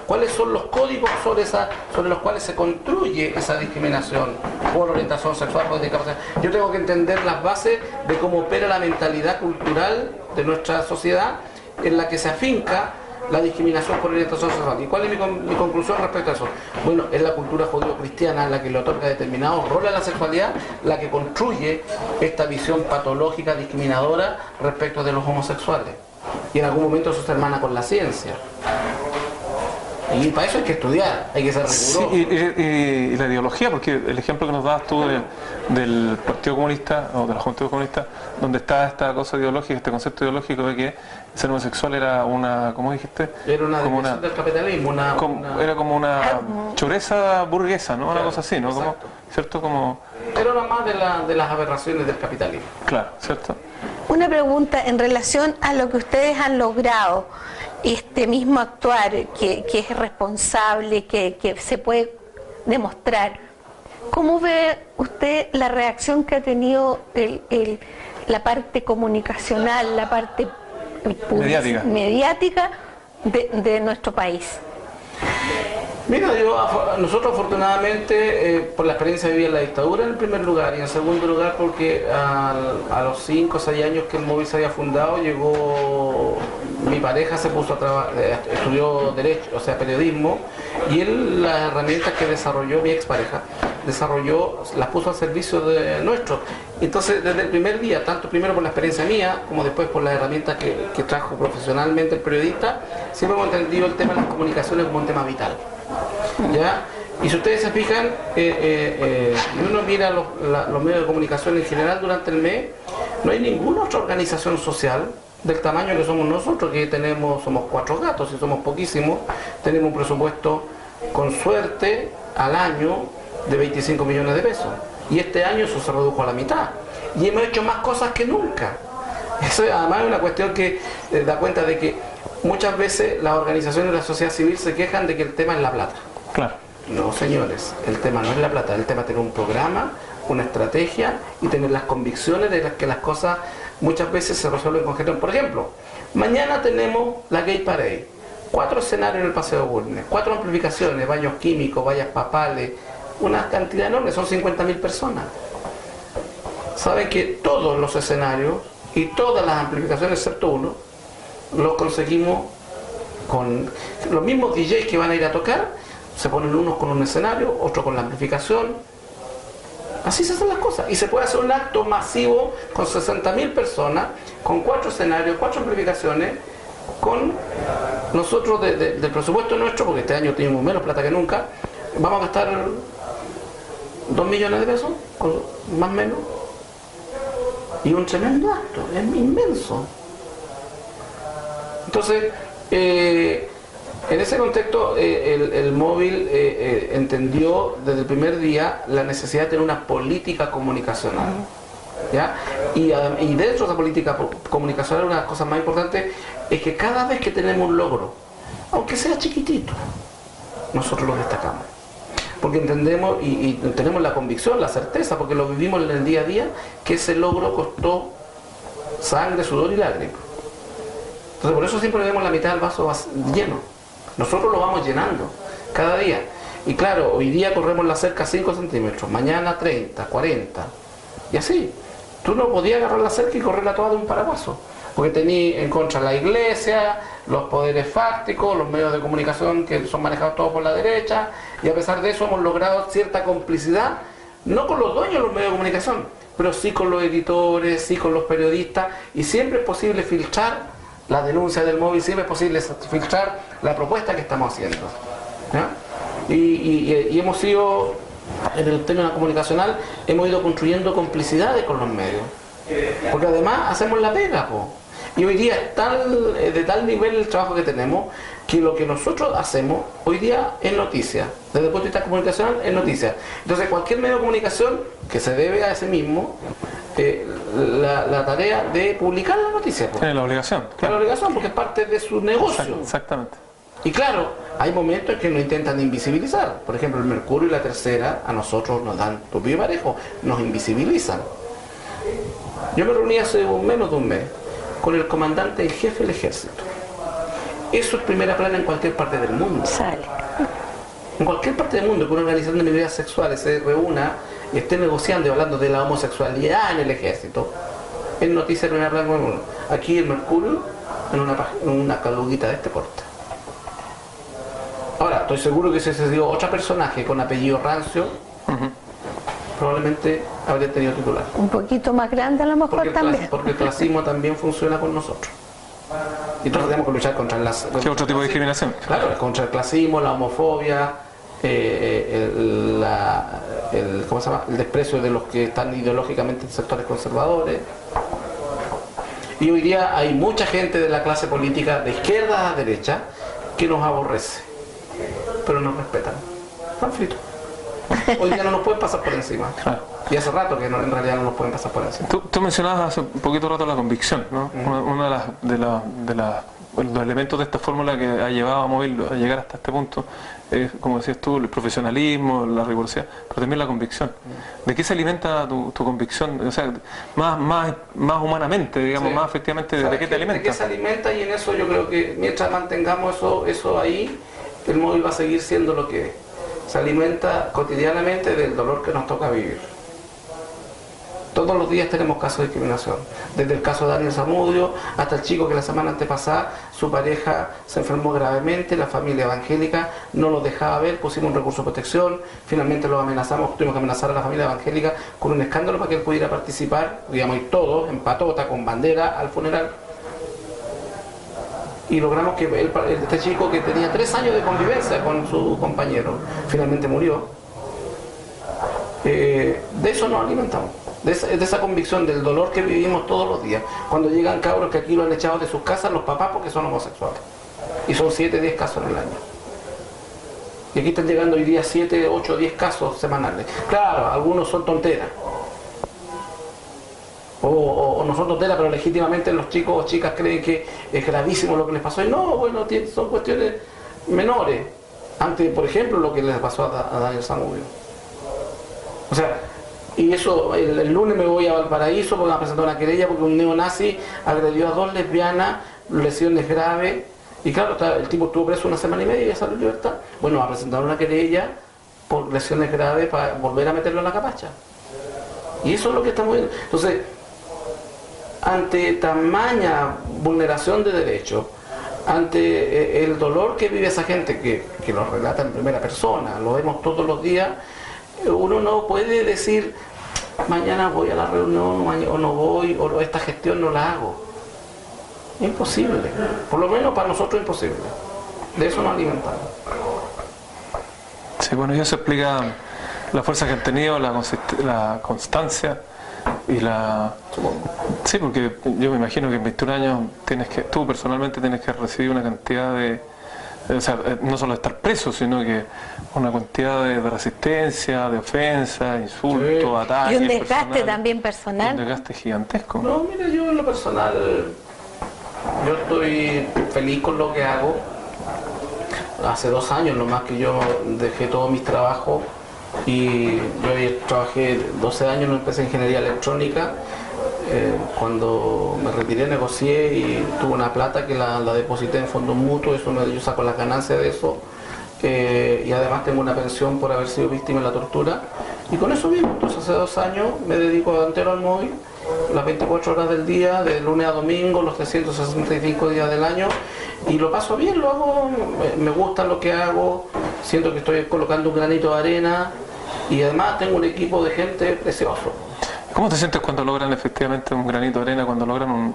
cuáles son los códigos sobre los cuales se construye esa discriminación por orientación sexual, por discapacidad. Yo tengo que entender las bases de cómo opera la mentalidad cultural de nuestra sociedad, en la que se afinca la discriminación por orientación sexual. ¿Y cuál es mi conclusión respecto a eso? Bueno, es la cultura judío-cristiana la que le otorga determinados roles a la sexualidad, la que construye esta visión patológica, discriminadora respecto de los homosexuales. Y en algún momento eso se hermana con la ciencia. Y para eso hay que estudiar, hay que ser riguroso. Sí, y la ideología, porque el ejemplo que nos dabas tú del Partido Comunista o de la Juventud Comunista, donde está esta cosa ideológica, este concepto ideológico de que ser homosexual era una, ¿cómo dijiste? Era una desviación del capitalismo, era como una choreza burguesa, ¿no? Claro, una cosa así, ¿no? Como, ¿cierto? Como... Era una más de las aberraciones del capitalismo. Claro, ¿cierto? Una pregunta en relación a lo que ustedes han logrado, este mismo actuar, que es responsable, que se puede demostrar. ¿Cómo ve usted la reacción que ha tenido la parte comunicacional, la parte mediática de nuestro país? Mira, nosotros afortunadamente, por la experiencia vivida en la dictadura en primer lugar, y en segundo lugar porque a los 5 o 6 años que el móvil se había fundado, llegó mi pareja, se puso a trabajar, estudió Derecho, o sea, periodismo, y él las herramientas que desarrolló, mi expareja, las puso al servicio de nuestro. Entonces, desde el primer día, tanto primero por la experiencia mía, como después por las herramientas que trajo profesionalmente el periodista, siempre hemos entendido el tema de las comunicaciones como un tema vital. ¿Ya? Y si ustedes se fijan, uno mira los medios de comunicación en general durante el mes, no hay ninguna otra organización social del tamaño que somos nosotros, que somos 4 gatos y somos poquísimos, tenemos un presupuesto con suerte al año de 25 millones de pesos. Y este año eso se redujo a la mitad. Y hemos hecho más cosas que nunca. Eso además es una cuestión que da cuenta de que muchas veces las organizaciones de la sociedad civil se quejan de que el tema es la plata. Claro. No, señores, el tema no es la plata, el tema es tener un programa, una estrategia y tener las convicciones de que las cosas muchas veces se resuelven con gestión. Por ejemplo, mañana tenemos la Gay Parade, 4 escenarios en el Paseo Bulnes, 4 amplificaciones, baños químicos, vallas papales, una cantidad enorme, son 50.000 personas. Saben que todos los escenarios y todas las amplificaciones, excepto uno, los conseguimos con los mismos DJs que van a ir a tocar. Se ponen unos con un escenario, otros con la amplificación. Así se hacen las cosas. Y se puede hacer un acto masivo con 60.000 personas, con 4 escenarios, 4 amplificaciones, con nosotros del presupuesto nuestro, porque este año tenemos menos plata que nunca, vamos a gastar 2 millones de pesos, más o menos. Y un tremendo acto, es inmenso. Entonces, en ese contexto, el móvil entendió desde el primer día la necesidad de tener una política comunicacional. ¿Ya? Y dentro de esa política comunicacional, una de las cosas más importantes es que cada vez que tenemos un logro, aunque sea chiquitito, nosotros lo destacamos. Porque entendemos y tenemos la convicción, la certeza, porque lo vivimos en el día a día, que ese logro costó sangre, sudor y lágrimas. Entonces por eso siempre vemos la mitad del vaso lleno. Nosotros lo vamos llenando cada día. Y claro, hoy día corremos la cerca 5 centímetros, mañana 30, 40. Y así. Tú no podías agarrar la cerca y correrla toda de un paraguaso. Porque tenías en contra la iglesia, los poderes fácticos, los medios de comunicación que son manejados todos por la derecha. Y a pesar de eso hemos logrado cierta complicidad, no con los dueños de los medios de comunicación, pero sí con los editores, sí con los periodistas. Y siempre es posible filtrar la denuncia del móvil, siempre es posible filtrar la propuesta que estamos haciendo. ¿Ya? Y hemos ido, en el tema comunicacional, hemos ido construyendo complicidades con los medios. Porque además hacemos la pega, po. Y hoy día es de tal nivel el trabajo que tenemos, que lo que nosotros hacemos hoy día es noticia. Desde el punto de vista comunicacional es noticia. Entonces cualquier medio de comunicación que se debe a ese mismo, la tarea de publicar la noticia. Tiene la obligación. Claro. Tiene la obligación porque es parte de su negocio. Exactamente. Y claro, hay momentos en que nos intentan invisibilizar. Por ejemplo, el Mercurio y la Tercera a nosotros nos dan tupí y parejo, nos invisibilizan. Yo me reuní hace menos de un mes con el comandante en jefe del ejército. Eso es primera plana en cualquier parte del mundo. Sale. En cualquier parte del mundo que una organización de minorías sexuales se reúna y esté negociando y hablando de la homosexualidad en el ejército, es noticia de primera plana. Aquí el Mercurio en una caluguita de este porte. estoy seguro que si se dio otro personaje con apellido rancio, probablemente habría tenido titular. Un poquito más grande a lo mejor también. Porque el clasismo también funciona con nosotros. Y nosotros tenemos que luchar contra ¿Qué otro tipo de discriminación? Claro, contra el clasismo, la homofobia, ¿cómo se llama? El desprecio de los que están ideológicamente en sectores conservadores. Y hoy día hay mucha gente de la clase política, de izquierda a derecha, que nos aborrece, pero nos respetan. Están fritos. Hoy día no nos pueden pasar por encima. Claro. Y hace rato que en realidad no nos pueden pasar por encima. Tú mencionabas hace un poquito rato la convicción, ¿no? Una de los elementos de esta fórmula que ha llevado a Móvil a llegar hasta este punto es, como decías tú, el profesionalismo, la rigurosidad, pero también la convicción. ¿De qué se alimenta tu convicción? O sea, más humanamente, digamos, más efectivamente, ¿de qué te alimenta? ¿De qué se alimenta? Y en eso yo creo que mientras mantengamos eso ahí, el Móvil va a seguir siendo lo que es. Se alimenta cotidianamente del dolor que nos toca vivir. Todos los días tenemos casos de discriminación, desde el caso de Daniel Zamudio hasta el chico que la semana antepasada su pareja se enfermó gravemente, la familia evangélica no lo dejaba ver, pusimos un recurso de protección, finalmente lo amenazamos, tuvimos que amenazar a la familia evangélica con un escándalo para que él pudiera participar, digamos, y todos en patota, con bandera, al funeral. Y logramos que este chico que tenía 3 años de convivencia con su compañero, finalmente murió. De eso nos alimentamos. De esa convicción del dolor que vivimos todos los días cuando llegan cabros que aquí lo han echado de sus casas los papás porque son homosexuales y son 7, 10 casos en el año y aquí están llegando hoy día 7, 8, 10 casos semanales. Claro, algunos son tonteras o no son tonteras, pero legítimamente los chicos o chicas creen que es gravísimo lo que les pasó y no, bueno, son cuestiones menores ante, por ejemplo, lo que les pasó a Daniel Zamudio. O sea, y eso, el lunes me voy a Valparaíso porque me a presentar una querella porque un neonazi agredió a 2 lesbianas, lesiones graves, y claro, el tipo estuvo preso 1 semana y media y ya salió en libertad. Bueno, va a presentar una querella por lesiones graves para volver a meterlo en la capacha. Y eso es lo que estamos viendo. Entonces, ante tamaña vulneración de derechos, ante el dolor que vive esa gente, que lo relata en primera persona, lo vemos todos los días, uno no puede decir mañana voy a la reunión o no voy o esta gestión no la hago. Imposible, por lo menos para nosotros es imposible. De eso nos alimentamos. Sí, bueno, y eso explica la fuerza que han tenido, la constancia y la... Sí, porque yo me imagino que en 21 años tú personalmente tienes que recibir una cantidad de... O sea, no solo estar preso, sino que una cantidad de resistencia, de ofensas, insultos, ataques. Y un desgaste también personal. Un desgaste gigantesco. No, mira, yo en lo personal, yo estoy feliz con lo que hago. Hace 2 años nomás que yo dejé todos mis trabajos y yo trabajé 12 años, no empecé ingeniería electrónica. Cuando me retiré negocié y tuve una plata que la deposité en fondos mutuos, yo saco las ganancias de eso y además tengo una pensión por haber sido víctima de la tortura y con eso vivo. Entonces hace 2 años me dedico entero al móvil, las 24 horas del día, de lunes a domingo, los 365 días del año y lo paso bien, lo hago, me gusta lo que hago, siento que estoy colocando un granito de arena y además tengo un equipo de gente precioso. ¿Cómo te sientes cuando logran efectivamente un granito de arena, cuando logran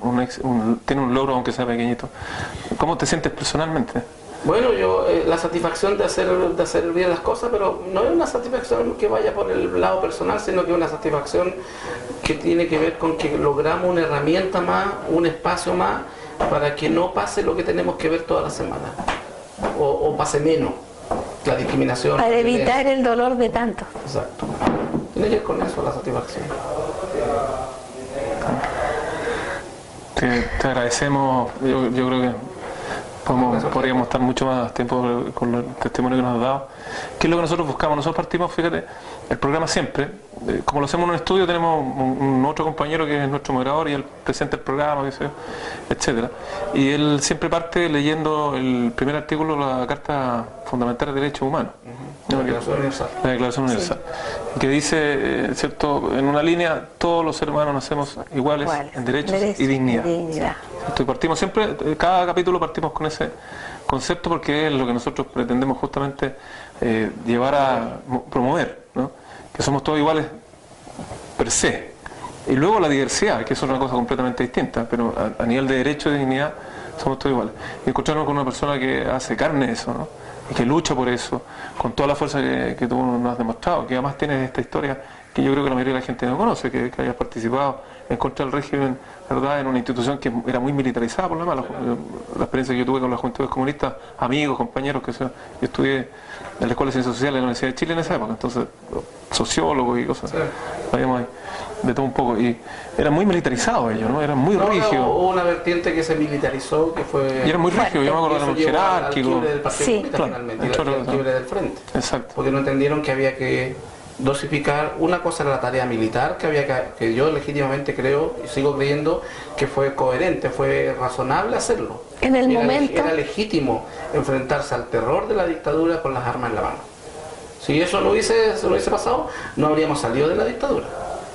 tienen un logro aunque sea pequeñito? ¿Cómo te sientes personalmente? Bueno, yo la satisfacción de hacer bien las cosas, pero no es una satisfacción que vaya por el lado personal, sino que es una satisfacción que tiene que ver con que logramos una herramienta más, un espacio más, para que no pase lo que tenemos que ver toda la semana, o pase menos la discriminación. Para evitar el dolor de tanto. Exacto. Tiene que ver con eso la satisfacción. Te agradecemos, yo creo que podríamos estar mucho más tiempo con el testimonio que nos has dado. ¿Qué es lo que nosotros buscamos? Nosotros partimos, fíjate, el programa siempre, como lo hacemos en un estudio, tenemos un otro compañero que es nuestro moderador y él presenta el programa, etcétera. Y él siempre parte leyendo el primer artículo de la Carta Fundamental de Derechos Humanos. La Declaración Universal. La Declaración Universal. Sí. Que dice, ¿cierto? En una línea, todos los seres humanos nacemos iguales en derechos y dignidad. Y partimos siempre, cada capítulo partimos con concepto porque es lo que nosotros pretendemos justamente llevar a promover, ¿no? Que somos todos iguales per se. Y luego la diversidad, que es una cosa completamente distinta, pero a nivel de derecho y de dignidad somos todos iguales. Y encontrarnos con una persona que hace carne eso, ¿no? Y que lucha por eso, con toda la fuerza que tú nos has demostrado, que además tienes esta historia que yo creo que la mayoría de la gente no conoce, que hayas participado en contra del régimen, ¿verdad?, en una institución que era muy militarizada por lo demás. La experiencia que yo tuve con las juventudes comunistas, amigos, compañeros, yo estudié en la Escuela de Ciencias Sociales de la Universidad de Chile en esa época, entonces sociólogos y cosas, sabíamos ahí de todo un poco, y eran muy militarizados ellos, ¿no? Eran muy rígidos. Hubo una vertiente que se militarizó, que fue... Y eran muy rígidos, yo me acuerdo, eran jerárquicos. Del Partido Comunista, claro, finalmente, y el quiebre del frente. Exacto. Porque no entendieron que había que dosificar. Una cosa era la tarea militar, que yo legítimamente creo y sigo creyendo que fue coherente, fue razonable hacerlo. En el momento era legítimo enfrentarse al terror de la dictadura con las armas en la mano. Si eso no hubiese pasado, no habríamos salido de la dictadura.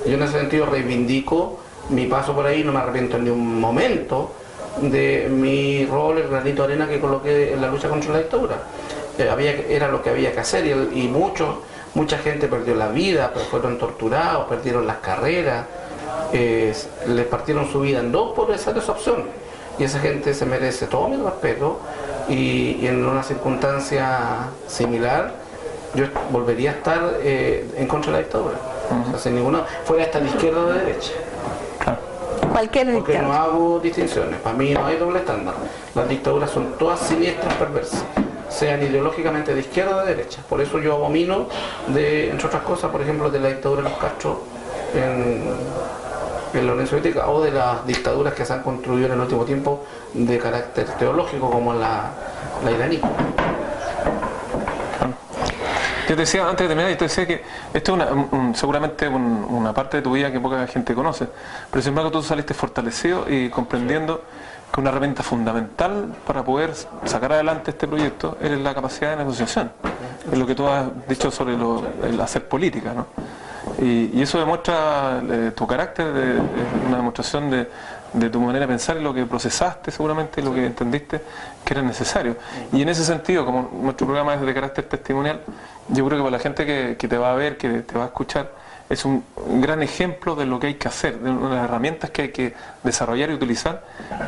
Yo en ese sentido reivindico mi paso por ahí, no me arrepiento en ningún momento de mi rol, el granito de arena que coloqué en la lucha contra la dictadura. Era lo que había que hacer, y mucha gente perdió la vida, fueron torturados, perdieron las carreras, les partieron su vida en dos por esa opción. Y esa gente se merece todo mi respeto, y en una circunstancia similar yo volvería a estar en contra de la dictadura. O sea, sin ninguna, fuera hasta la izquierda o de derecha. cualquier Porque dictadura. no hago distinciones, para mí no hay doble estándar. Las dictaduras son todas siniestras, perversas, sean ideológicamente de izquierda o de derecha. Por eso yo abomino, entre otras cosas, por ejemplo, de la dictadura de los Castro en la Unión Soviética, o de las dictaduras que se han construido en el último tiempo de carácter teológico, como la iraní. Yo te decía, antes de terminar, yo te decía que esto es seguramente una parte de tu vida que poca gente conoce, pero sin embargo tú saliste fortalecido y comprendiendo que una herramienta fundamental para poder sacar adelante este proyecto es la capacidad de negociación. Es lo que tú has dicho sobre el hacer política, ¿no? Y eso demuestra tu carácter, es una demostración de tu manera de pensar y lo que procesaste seguramente y lo que entendiste que era necesario. Y en ese sentido, como nuestro programa es de carácter testimonial, yo creo que para la gente que te va a ver, que te va a escuchar, es un gran ejemplo de lo que hay que hacer, de las herramientas que hay que desarrollar y utilizar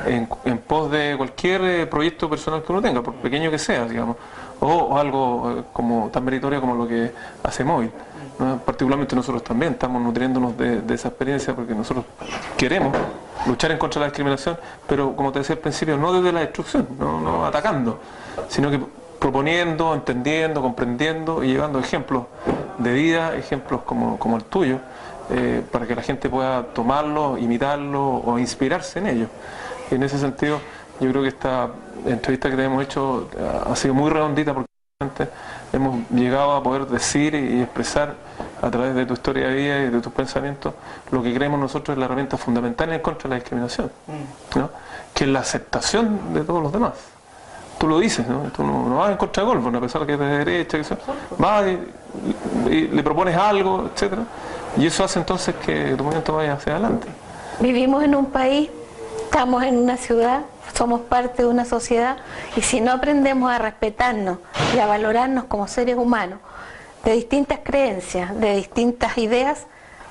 en pos de cualquier proyecto personal que uno tenga, por pequeño que sea, digamos, o algo como tan meritorio como lo que hace Móvil, ¿no? Particularmente nosotros también estamos nutriéndonos de esa experiencia porque nosotros queremos luchar en contra de la discriminación, pero como te decía al principio, no desde la destrucción, no atacando, sino que proponiendo, entendiendo, comprendiendo y llevando ejemplos de vida, ejemplos como el tuyo, para que la gente pueda tomarlo, imitarlo o inspirarse en ellos. Y en ese sentido, yo creo que esta entrevista que te hemos hecho ha sido muy redondita porque hemos llegado a poder decir y expresar a través de tu historia de vida y de tus pensamientos lo que creemos nosotros es la herramienta fundamental en contra de la discriminación, ¿no? Que es la aceptación de todos los demás. Tú lo dices, ¿no? Tú no vas en contra de Goldberg, a pesar de que es de derecha, que sea, vas y le propones algo, etcétera, y eso hace entonces que tu movimiento vaya hacia adelante. Vivimos en un país, estamos en una ciudad, somos parte de una sociedad, y si no aprendemos a respetarnos y a valorarnos como seres humanos, de distintas creencias, de distintas ideas,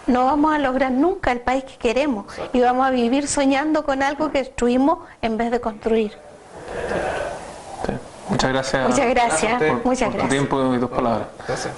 no vamos a lograr nunca el país que queremos, y vamos a vivir soñando con algo que destruimos en vez de construir. Sí. Muchas gracias. Muchas gracias. Por tu tiempo y tus palabras. Gracias.